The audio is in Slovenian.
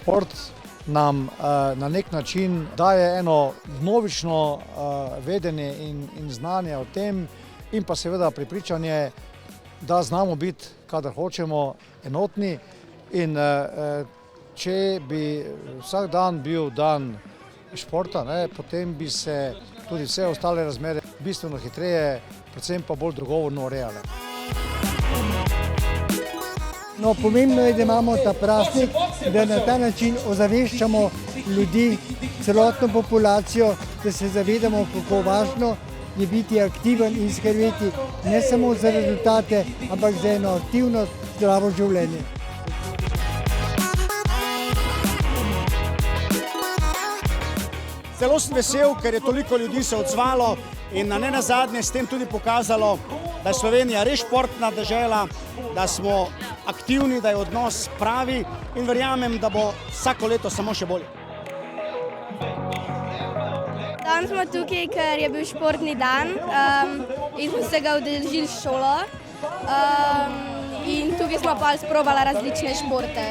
šport nam na nek način daje eno množično vedenje in znanje o tem in pa seveda prepričanje, da znamo biti, kadar hočemo, enotni in če bi vsak dan bil dan športa, potem bi se tudi vse ostale razmere bistveno hitreje, predvsem pa bolj dogovorno urejale. No, pomembno je, da imamo ta praznik, da na ta način ozaveščamo ljudi, celotno populacijo, da se zavedamo, kako važno je biti aktiven in skrbeti ne samo za rezultate, ampak za eno aktivno, zdravo življenje. Zelo sem vesel, ker je toliko ljudi se odzvalo in na nenazadnje s tem tudi pokazalo, da je Slovenija res športna dežela, da smo aktivni, da je odnos pravi in verjamem, da bo vsako leto samo še bolje. Danes smo tukaj, ker je bil športni dan in smo se ga udeležili s šolo in tukaj smo pa sprobali različne športe.